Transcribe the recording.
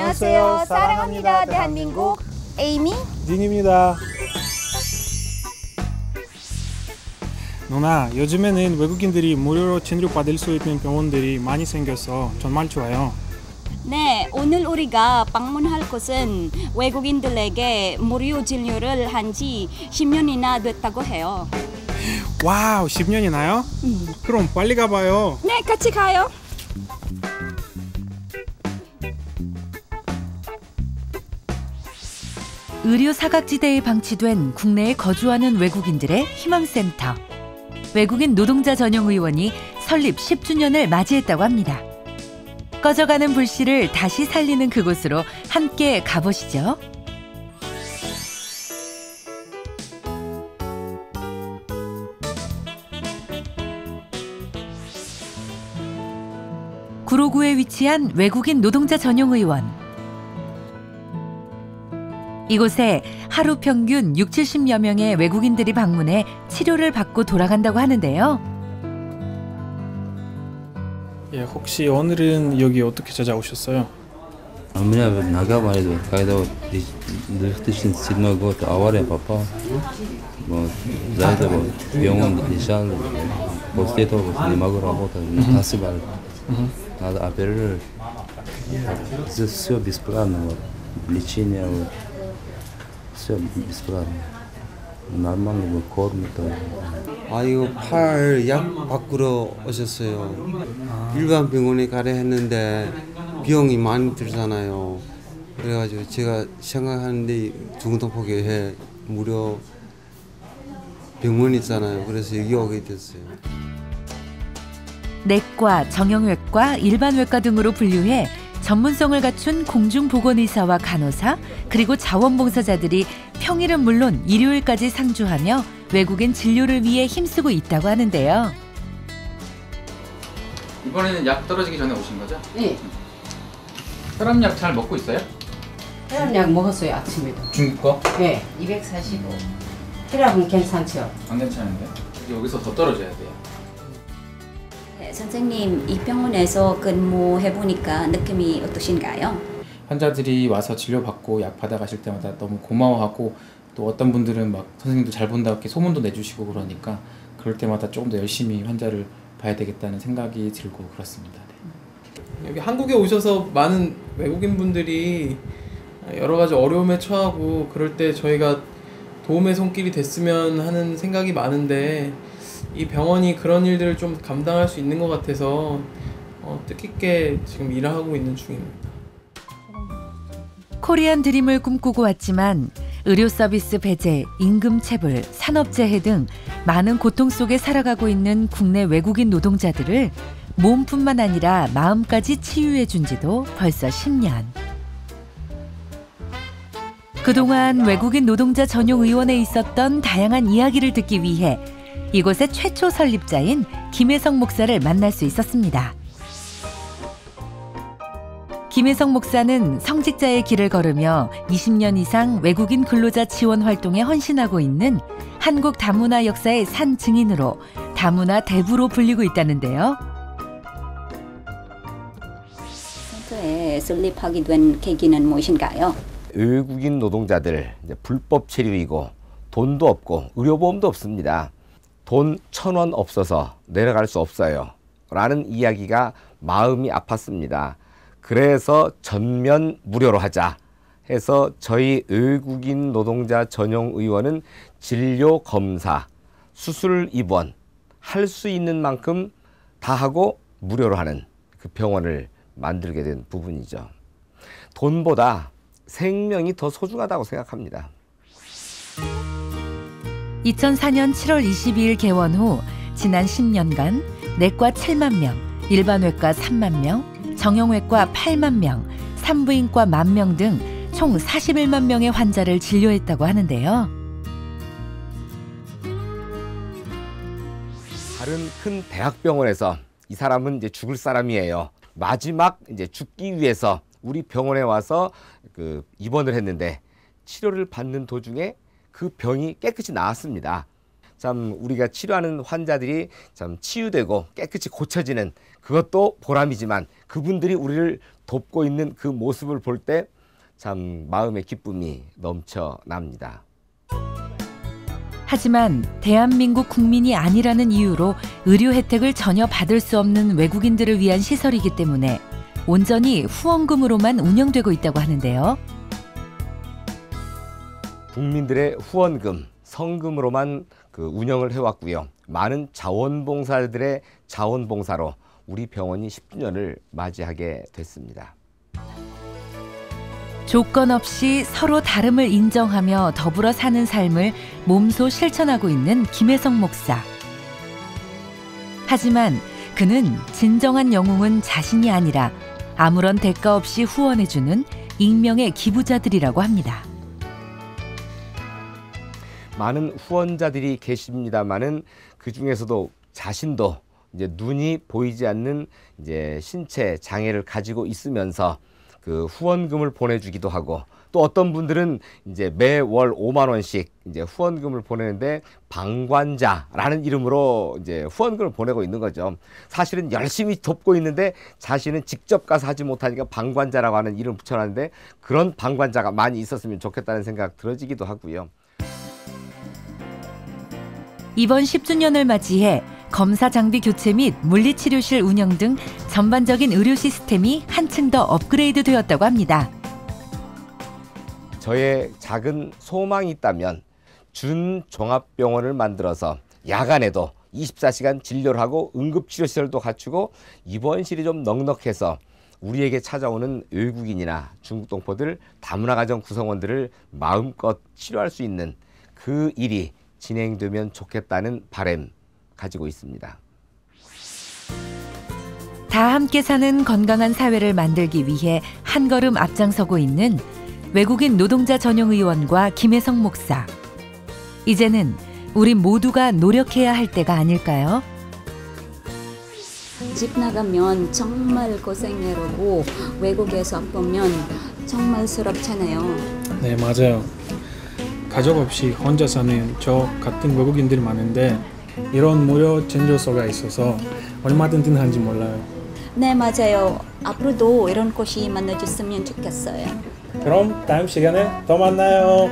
안녕하세요. 사랑합니다 대한민국 에이미 딘입니다. 누나, 요즘에는 외국인들이 무료로 진료받을 수 있는 병원들이 많이 생겨서 정말 좋아요. 네, 오늘 우리가 방문할 곳은 외국인들에게 무료 진료를 한 지 10년이나 됐다고 해요. 와우, 10년이나요? 그럼 빨리 가봐요. 네, 같이 가요. 의료 사각지대에 방치된 국내에 거주하는 외국인들의 희망센터. 외국인 노동자 전용 의원이 설립 10주년을 맞이했다고 합니다. 꺼져가는 불씨를 다시 살리는 그곳으로 함께 가보시죠. 구로구에 위치한 외국인 노동자 전용 의원. 이곳에 하루 평균 60~70여 명의 외국인들이 방문해 치료를 받고 돌아간다고 하는데요. 예, 혹시 오늘은 여기 어떻게 찾아오셨어요? Меня наговаривают, когда вот 2007 год авария попал, вот, за это вот 병원 лежал, после этого не могу работать, насыпали, надо оперировать, здесь все бесплатно, вот, лечение, вот, все бесплатно, нормально вот, кормят. 아 이거 팔 약 바꾸러 오셨어요. 일반 병원에 가려 했는데 비용이 많이 들잖아요. 그래가지고 제가 생각하는데 중동포교회 무료 병원 있잖아요. 그래서 여기 오게 됐어요. 내과, 정형외과, 일반외과 등으로 분류해 전문성을 갖춘 공중보건의사와 간호사, 그리고 자원봉사자들이 평일은 물론 일요일까지 상주하며 외국인 진료를 위해 힘쓰고 있다고 하는데요. 이번에는 약 떨어지기 전에 오신 거죠? 네. 혈압약 잘 먹고 있어요? 혈압약 먹었어요, 아침에도. 중국 거? 네, 245. 혈압은 괜찮죠? 안 괜찮은데? 여기서 더 떨어져야 돼요. 네, 선생님, 이 병원에서 근무해보니까 느낌이 어떠신가요? 환자들이 와서 진료받고 약 받아가실 때마다 너무 고마워하고 또 어떤 분들은 막 선생님도 잘 본다고 이렇게 소문도 내주시고 그러니까 그럴 때마다 조금 더 열심히 환자를 봐야 되겠다는 생각이 들고 그렇습니다. 네. 여기 한국에 오셔서 많은 외국인 분들이 여러 가지 어려움에 처하고 그럴 때 저희가 도움의 손길이 됐으면 하는 생각이 많은데 이 병원이 그런 일들을 좀 감당할 수 있는 것 같아서 뜻깊게 지금 일을 하고 있는 중입니다. 코리안 드림을 꿈꾸고 왔지만 의료 서비스 배제, 임금 체불, 산업재해 등 많은 고통 속에 살아가고 있는 국내 외국인 노동자들을 몸뿐만 아니라 마음까지 치유해 준 지도 벌써 10년. 그동안 외국인 노동자 전용 의원에 있었던 다양한 이야기를 듣기 위해 이곳의 최초 설립자인 김혜성 목사를 만날 수 있었습니다. 김혜성 목사는 성직자의 길을 걸으며 20년 이상 외국인 근로자 지원 활동에 헌신하고 있는 한국 다문화 역사의 산 증인으로 다문화 대부로 불리고 있다는데요. 센터에 설립하게 된 계기는 무엇인가요? 외국인 노동자들 불법 체류이고 돈도 없고 의료보험도 없습니다. 돈 1,000원 없어서 내려갈 수 없어요 라는 이야기가 마음이 아팠습니다. 그래서 전면 무료로 하자 해서 저희 외국인 노동자 전용 의원은 진료 검사, 수술 입원 할 수 있는 만큼 다 하고 무료로 하는 그 병원을 만들게 된 부분이죠. 돈보다 생명이 더 소중하다고 생각합니다. 2004년 7월 22일 개원 후 지난 10년간 내과 7만 명, 일반외과 3만 명, 정형외과 8만 명, 산부인과 1만 명 등 총 41만 명의 환자를 진료했다고 하는데요. 다른 큰 대학병원에서 이 사람은 이제 죽을 사람이에요. 마지막 이제 죽기 위해서 우리 병원에 와서 입원을 했는데 치료를 받는 도중에 그 병이 깨끗이 나았습니다. 참 우리가 치료하는 환자들이 참 치유되고 깨끗이 고쳐지는 그것도 보람이지만 그분들이 우리를 돕고 있는 그 모습을 볼 때 참 마음의 기쁨이 넘쳐납니다. 하지만 대한민국 국민이 아니라는 이유로 의료 혜택을 전혀 받을 수 없는 외국인들을 위한 시설이기 때문에 온전히 후원금으로만 운영되고 있다고 하는데요. 국민들의 후원금, 성금으로만 그 운영을 해왔고요. 많은 자원봉사들의 자원봉사로 우리 병원이 10주년을 맞이하게 됐습니다. 조건 없이 서로 다름을 인정하며 더불어 사는 삶을 몸소 실천하고 있는 김혜성 목사. 하지만 그는 진정한 영웅은 자신이 아니라 아무런 대가 없이 후원해주는 익명의 기부자들이라고 합니다. 많은 후원자들이 계십니다만은 그 중에서도 자신도 이제 눈이 보이지 않는 이제 신체 장애를 가지고 있으면서 그 후원금을 보내주기도 하고 또 어떤 분들은 이제 매월 5만 원씩 이제 후원금을 보내는데 방관자라는 이름으로 이제 후원금을 보내고 있는 거죠. 사실은 열심히 돕고 있는데 자신은 직접 가서 하지 못하니까 방관자라고 하는 이름 붙여놨는데 그런 방관자가 많이 있었으면 좋겠다는 생각 들어지기도 하고요. 이번 10주년을 맞이해 검사 장비 교체 및 물리치료실 운영 등 전반적인 의료 시스템이 한층 더 업그레이드 되었다고 합니다. 저의 작은 소망이 있다면 준종합병원을 만들어서 야간에도 24시간 진료를 하고 응급치료시설도 갖추고 입원실이 좀 넉넉해서 우리에게 찾아오는 외국인이나 중국 동포들, 다문화 가정 구성원들을 마음껏 치료할 수 있는 그 일이 진행되면 좋겠다는 바람 가지고 있습니다. 다 함께 사는 건강한 사회를 만들기 위해 한 걸음 앞장서고 있는 외국인 노동자 전용 의원과 김혜성 목사. 이제는 우리 모두가 노력해야 할 때가 아닐까요? 집 나가면 정말 고생해라고 외국에서 보면 정말 서럽잖아요. 네, 맞아요. 가족 없이 혼자 사는 저 같은 외국인들이 많은데 이런 무료 진료소가 있어서 얼마 든든한지 몰라요. 네, 맞아요. 앞으로도 이런 곳이 만나줬으면 좋겠어요. 그럼 다음 시간에 또 만나요.